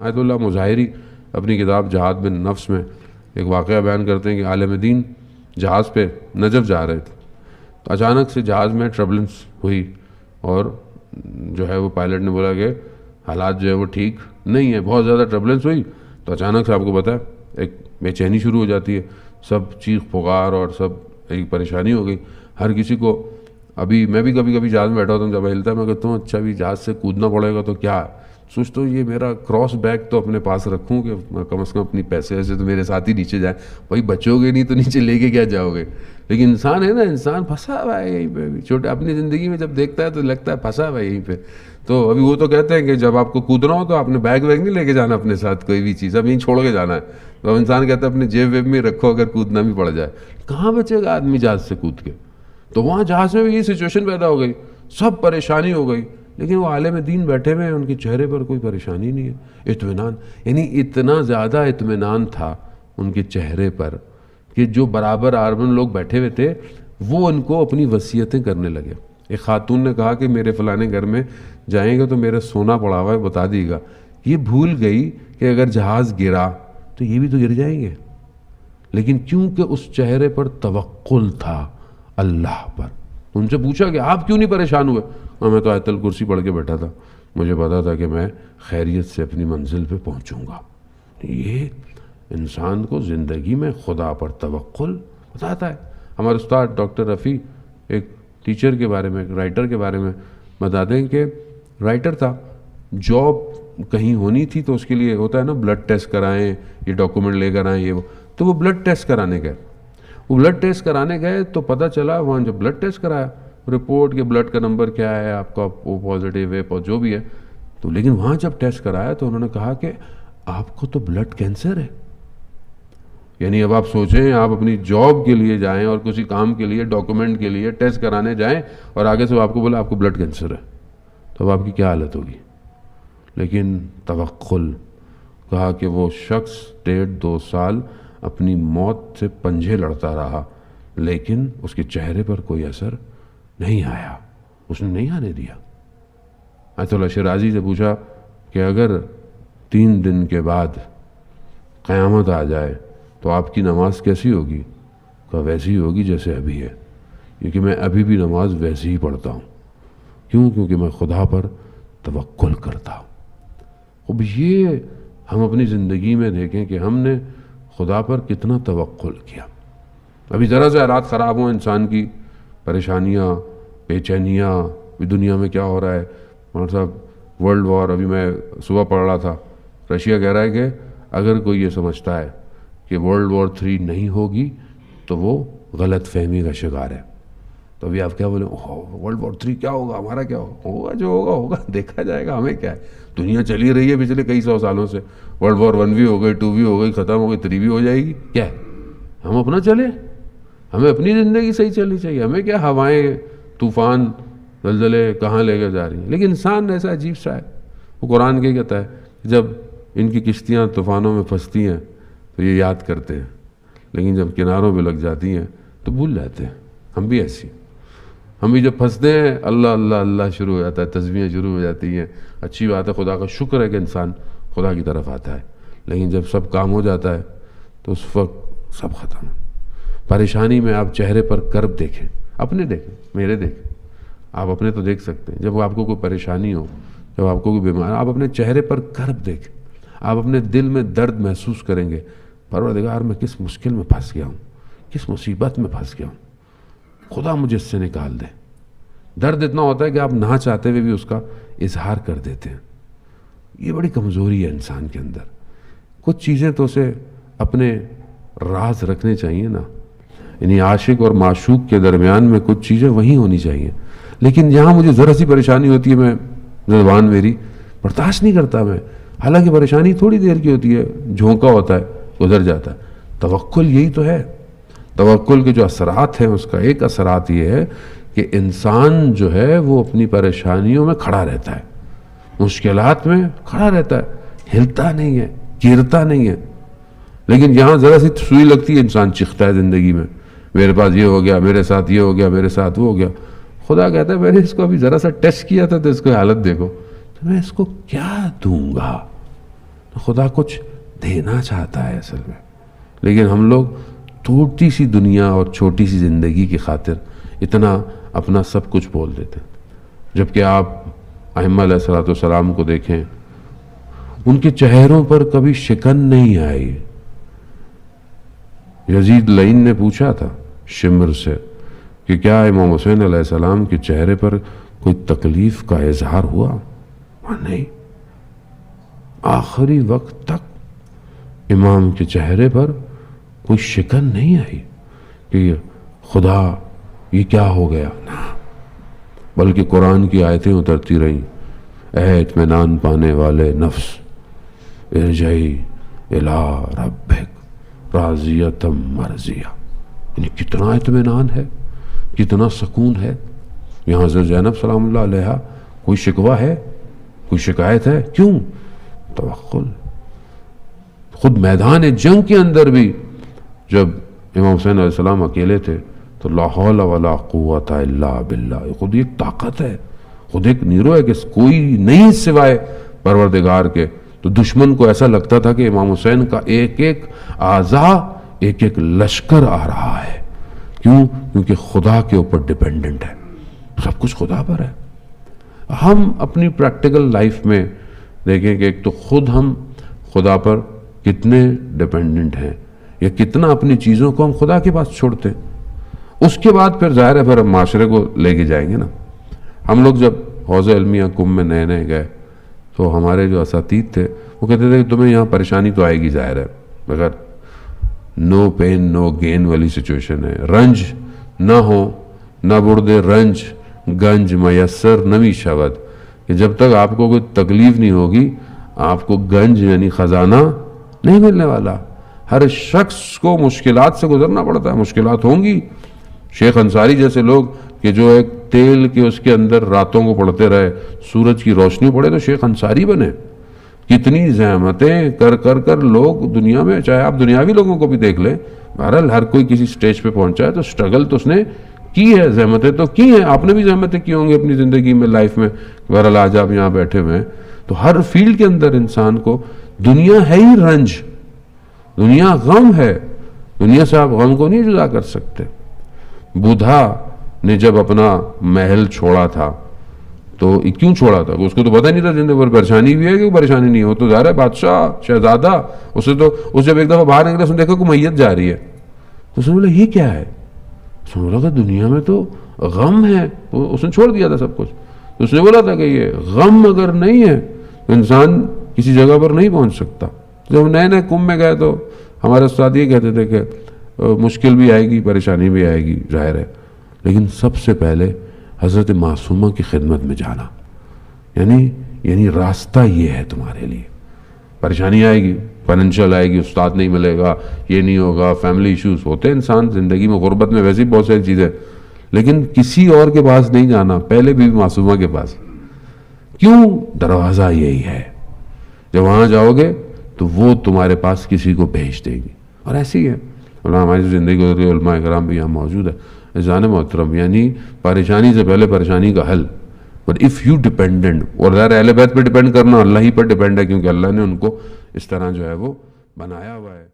آیت اللہ مظاہری اپنی کتاب جہاد بن نفس میں ایک واقعہ بیان کرتے ہیں کہ عالم دین جہاز پہ نجف جا رہے تھے، تو اچانک سے جہاز میں ٹربلنس ہوئی اور جو ہے وہ پائلٹ نے بولا کہ حالات جو ہے وہ ٹھیک نہیں ہے، بہت زیادہ ٹربلنس ہوئی. تو اچانک سے آپ کو پتہ ہے ایک بے چینی شروع ہو جاتی ہے، سب چیخ پکار اور سب ایک پریشانی ہو گئی ہر کسی کو. ابھی میں بھی کبھی کبھی جہاز میں بیٹھا ہوتا ہوں، جب ہلتا ہے میں کہتا ہوں اچھا بھی جہاز سے کودنا پڑے گا تو کیا سوچتا ہوں یہ میرا کراس بیگ تو اپنے پاس رکھوں کہ کم از کم اپنی پیسے ویسے تو میرے ساتھ ہی نیچے جائیں. بھائی بچو گے نہیں تو نیچے لے کے کیا جاؤ گے؟ لیکن انسان ہے نا، انسان پھنسا ہوا ہے یہیں پہ. چھوٹے اپنی زندگی میں جب دیکھتا ہے تو لگتا ہے پھنسا ہوا ہے یہیں پہ. تو ابھی وہ تو کہتے ہیں کہ جب آپ کو کودنا ہو تو آپ نے بیگ ویگ نہیں لے کے جانا اپنے ساتھ، کوئی بھی چیز اب یہیں چھوڑ کے جانا ہے. تو اب انسان کہتا ہے اپنے جیب ویب میں رکھو اگر کودنا بھی پڑ جائے. کہاں بچے گا آدمی جہاز سے کود کے؟ تو وہاں جہاز میں بھی یہ سچویشن پیدا ہو گئی، سب پریشانی ہو گئی. لیکن وہ عالم دین بیٹھے ہوئے ہیں، ان کے چہرے پر کوئی پریشانی نہیں ہے، اطمینان. یعنی اتنا زیادہ اطمینان تھا ان کے چہرے پر کہ جو برابر آرمن لوگ بیٹھے ہوئے تھے وہ ان کو اپنی وصیتیں کرنے لگے. ایک خاتون نے کہا کہ میرے فلانے گھر میں جائیں گے تو میرا سونا پڑا ہوا ہے بتا دیے گا. یہ بھول گئی کہ اگر جہاز گرا تو یہ بھی تو گر جائیں گے، لیکن کیونکہ اس چہرے پر توکل تھا اللہ پر. ان سے پوچھا کہ آپ کیوں نہیں پریشان ہوئے؟ اور میں تو آیت الکرسی پڑھ کے بیٹھا تھا، مجھے پتا تھا کہ میں خیریت سے اپنی منزل پہ پہنچوں گا. یہ انسان کو زندگی میں خدا پر توکل بتاتا ہے. ہمارے استاد ڈاکٹر رفیع ایک ٹیچر کے بارے میں، ایک رائٹر کے بارے میں بتاتے ہیں کہ رائٹر تھا، جاب کہیں ہونی تھی تو اس کے لیے ہوتا ہے نا بلڈ ٹیسٹ کرائیں، یہ ڈاکومنٹ لے کر آئیں، یہ وہ. تو وہ بلڈ ٹیسٹ کرانے گئے. وہ بلڈ ٹیسٹ کرانے گئے تو پتہ چلا وہاں جب بلڈ ٹیسٹ کرایا رپورٹ کہ بلڈ کا نمبر کیا ہے آپ کا، او پازیٹیو ہے جو بھی ہے. تو لیکن وہاں جب ٹیسٹ کرایا تو انہوں نے کہا کہ آپ کو تو بلڈ کینسر ہے. یعنی اب آپ سوچیں آپ اپنی جاب کے لیے جائیں اور کسی کام کے لیے ڈاکومنٹ کے لیے ٹیسٹ کرانے جائیں اور آگے سے آپ کو بولا آپ کو بلڈ کینسر ہے، تو اب آپ کی کیا حالت ہوگی؟ لیکن توکل، کہا کہ وہ شخص 1.5-2 سال اپنی موت سے پنجے لڑتا رہا لیکن اس کے چہرے پر کوئی اثر نہیں آیا، اس نے نہیں آنے دیا. آیت اللہ شیرازی سے پوچھا کہ اگر 3 دن کے بعد قیامت آ جائے تو آپ کی نماز کیسی ہوگی؟ کہا ویسی ہوگی جیسے ابھی ہے، کیونکہ میں ابھی بھی نماز ویسی ہی پڑھتا ہوں. کیوں؟ کیونکہ میں خدا پر توکل کرتا ہوں. اب یہ ہم اپنی زندگی میں دیکھیں کہ ہم نے خدا پر کتنا توکل کیا. ابھی ذرا سے حالات خراب ہوں انسان کی، پریشانیاں، بے چینیاں، دنیا میں کیا ہو رہا ہے. مولانا صاحب ورلڈ وار ابھی میں صبح پڑھ رہا تھا، رشیا کہہ رہا ہے کہ اگر کوئی یہ سمجھتا ہے کہ ورلڈ وار 3 نہیں ہوگی تو وہ غلط فہمی کا شکار ہے. تو ابھی آپ کیا بولیں ورلڈ وار 3 کیا ہوگا، ہمارا کیا ہوگا؟ جو ہوگا ہوگا، دیکھا جائے گا، ہمیں کیا ہے. دنیا چلی رہی ہے پچھلے کئی 100 سالوں سے، ورلڈ وار 1 بھی ہو گئی، 2 بھی ہو گئی، ختم ہو گئی، 3 بھی ہو جائے گی. کیا ہے، ہم اپنا چلیں، ہمیں اپنی زندگی صحیح چلنی چاہیے. ہمیں کیا ہوائیں، طوفان، زلزلے کہاں لے کے جا رہی ہیں. لیکن انسان ایسا عجیب سا ہے، وہ قرآن کیا کہتا ہے جب ان کی کشتیاں طوفانوں میں پھنستی ہیں تو یہ یاد کرتے ہیں، لیکن جب کناروں پہ لگ جاتی ہیں تو بھول جاتے ہیں. ہم بھی ایسی، ہم بھی جب پھنستے ہیں اللہ اللہ اللہ شروع ہو جاتا ہے، تسبیحیں شروع ہو جاتی ہیں. اچھی بات ہے، خدا کا شکر ہے کہ انسان خدا کی طرف آتا ہے. لیکن جب سب کام ہو جاتا ہے تو اس وقت سب ختم. پریشانی میں آپ چہرے پر کرب دیکھیں، اپنے دیکھیں، میرے دیکھیں، آپ اپنے تو دیکھ سکتے ہیں. جب آپ کو کوئی پریشانی ہو، جب آپ کو کوئی بیمار، آپ اپنے چہرے پر کرب دیکھیں، آپ اپنے دل میں درد محسوس کریں گے. پروردگار میں کس مشکل میں پھنس گیا ہوں، کس مصیبت میں پھنس گیا ہوں، خدا مجھے اس سے نکال دے. درد اتنا ہوتا ہے کہ آپ نہ چاہتے ہوئے بھی اس کا اظہار کر دیتے ہیں. یہ بڑی کمزوری ہے انسان کے اندر. کچھ چیزیں تو اسے اپنے راز رکھنے چاہیے نا، یعنی عاشق اور معشوق کے درمیان میں کچھ چیزیں وہیں ہونی چاہیے. لیکن یہاں مجھے ذرا سی پریشانی ہوتی ہے، میں زبان میری برداشت نہیں کرتا میں، حالانکہ پریشانی تھوڑی دیر کی ہوتی ہے، جھونکا ہوتا ہے، گزر جاتا ہے. توکل یہی تو ہے. توکل کے جو اثرات ہیں، اس کا ایک اثرات یہ ہے کہ انسان جو ہے وہ اپنی پریشانیوں میں کھڑا رہتا ہے، مشکلات میں کھڑا رہتا ہے، ہلتا نہیں ہے، گرتا نہیں ہے. لیکن یہاں ذرا سی سوئی لگتی ہے انسان چیختا ہے زندگی میں، میرے پاس یہ ہو گیا، میرے ساتھ یہ ہو گیا، میرے ساتھ وہ ہو گیا. خدا کہتا ہے میں نے اس کو ابھی ذرا سا ٹیسٹ کیا تھا تو اس کو حالت دیکھو، تو میں اس کو کیا دوں گا. خدا کچھ دینا چاہتا ہے اصل میں، لیکن ہم لوگ چھوٹی سی دنیا اور چھوٹی سی زندگی کی خاطر اتنا اپنا سب کچھ بول دیتے ہیں۔ جبکہ آپ ائمہ علیہ الصلوۃ والسلام کو دیکھیں، ان کے چہروں پر کبھی شکن نہیں آئی۔ یزید لعین نے پوچھا تھا شمر سے کہ کیا امام حسین علیہ السلام کے چہرے پر کوئی تکلیف کا اظہار ہوا؟ نہیں، آخری وقت تک امام کے چہرے پر کوئی شکن نہیں آئی کہ خدا یہ کیا ہو گیا، نہ، بلکہ قرآن کی آیتیں اترتی رہیں، اے اطمینان پانے والے نفس، ارجعی الی ربک راضیۃ مرضیہ۔ یعنی کتنا اطمینان ہے، کتنا سکون ہے۔ یہاں حضرت زینب سلام اللہ علیہا کوئی شکوہ ہے، کوئی شکایت ہے؟ کیوں؟ توکل۔ خود میدان جنگ کے اندر بھی جب امام حسین علیہ السلام اکیلے تھے تو لا حول ولا قوت الا باللہ، خود ایک طاقت ہے، خود ایک نیرو ہے کہ کوئی نہیں سوائے پروردگار کے۔ تو دشمن کو ایسا لگتا تھا کہ امام حسین کا ایک ایک اعضا ایک ایک لشکر آ رہا ہے۔ کیوں؟ کیونکہ خدا کے اوپر ڈیپینڈنٹ ہے، سب کچھ خدا پر ہے۔ ہم اپنی پریکٹیکل لائف میں دیکھیں کہ ایک تو خود ہم خدا پر کتنے ڈیپینڈنٹ ہیں، یا کتنا اپنی چیزوں کو ہم خدا کے پاس چھوڑتے ہیں۔ اس کے بعد پھر ظاہر ہے پھر ہم معاشرے کو لے کے جائیں گے نا۔ ہم لوگ جب حوض علمیہ کم میں نئے نئے گئے تو ہمارے جو اساتید تھے وہ کہتے تھے کہ تمہیں یہاں پریشانی تو آئے گی، ظاہر ہے، مگر نو پین نو گین والی سچویشن ہے۔ رنج نہ ہو نہ بردے رنج گنج میسر نمی شود، کہ جب تک آپ کو کوئی تکلیف نہیں ہوگی آپ کو گنج یعنی خزانہ نہیں ملنے والا۔ ہر شخص کو مشکلات سے گزرنا پڑتا ہے، مشکلات ہوں گی۔ شیخ انصاری جیسے لوگ کہ جو ایک تیل کے اس کے اندر راتوں کو پڑھتے رہے، سورج کی روشنی پڑے تو شیخ انصاری بنے۔ کتنی زحمتیں کر کر کر لوگ دنیا میں، چاہے آپ دنیاوی لوگوں کو بھی دیکھ لیں، بہرحال ہر کوئی کسی سٹیج پہ پہنچا ہے تو سٹرگل تو اس نے کی ہے، زحمتیں تو کی ہیں، آپ نے بھی زحمتیں کی ہوں گی اپنی زندگی میں، لائف میں۔ بہرحال آج آپ یہاں بیٹھے ہوئے ہیں تو ہر فیلڈ کے اندر انسان کو دنیا ہے ہی رنج، دنیا غم ہے، دنیا سے آپ غم کو نہیں جدا کر سکتے۔ بودھا نے جب اپنا محل چھوڑا تھا تو کیوں چھوڑا تھا؟ اس کو تو پتہ نہیں تھا زندگی پر پریشانی بھی ہے کہ پریشانی نہیں ہو، تو ظاہر ہے بادشاہ شہزادہ، اسے تو اس جب ایک دفعہ باہر نکلا اس نے دیکھا کہ میت جا رہی ہے تو اس نے بولا یہ کیا ہے؟ اس نے بولا کہ دنیا میں تو غم ہے، اس نے چھوڑ دیا تھا سب کچھ۔ تو اس نے بولا تھا کہ یہ غم اگر نہیں ہے تو انسان کسی جگہ پر نہیں پہنچ سکتا۔ جب نئے نئے کم میں گئے تو ہمارے استاد یہ کہتے تھے کہ مشکل بھی آئے گی، پریشانی بھی آئے گی، ظاہر ہے، لیکن سب سے پہلے حضرت معصومہ کی خدمت میں جانا، یعنی راستہ یہ ہے تمہارے لیے۔ پریشانی آئے گی، فائنینشیل آئے گی، استاد نہیں ملے گا، یہ نہیں ہوگا، فیملی ایشوز ہوتے ہیں انسان زندگی میں، غربت میں ویسے ہی بہت ساری چیزیں، لیکن کسی اور کے پاس نہیں جانا، پہلے بھی معصومہ کے پاس۔ کیوں؟ دروازہ یہی ہے، جب وہاں جاؤ گے تو وہ تمہارے پاس کسی کو بھیج دے گی۔ اور ایسی ہے ہماری زندگی گزری، علماء کرام بھی یہاں موجود ہے۔ عزیزان محترم، یعنی پریشانی سے پہلے پریشانی کا حل، بٹ اف یو ڈیپینڈنٹ، اور ظاہر اہل بیت پہ ڈیپینڈ کرنا اللہ ہی پر ڈیپینڈ ہے، کیونکہ اللہ نے ان کو اس طرح جو ہے وہ بنایا ہوا ہے۔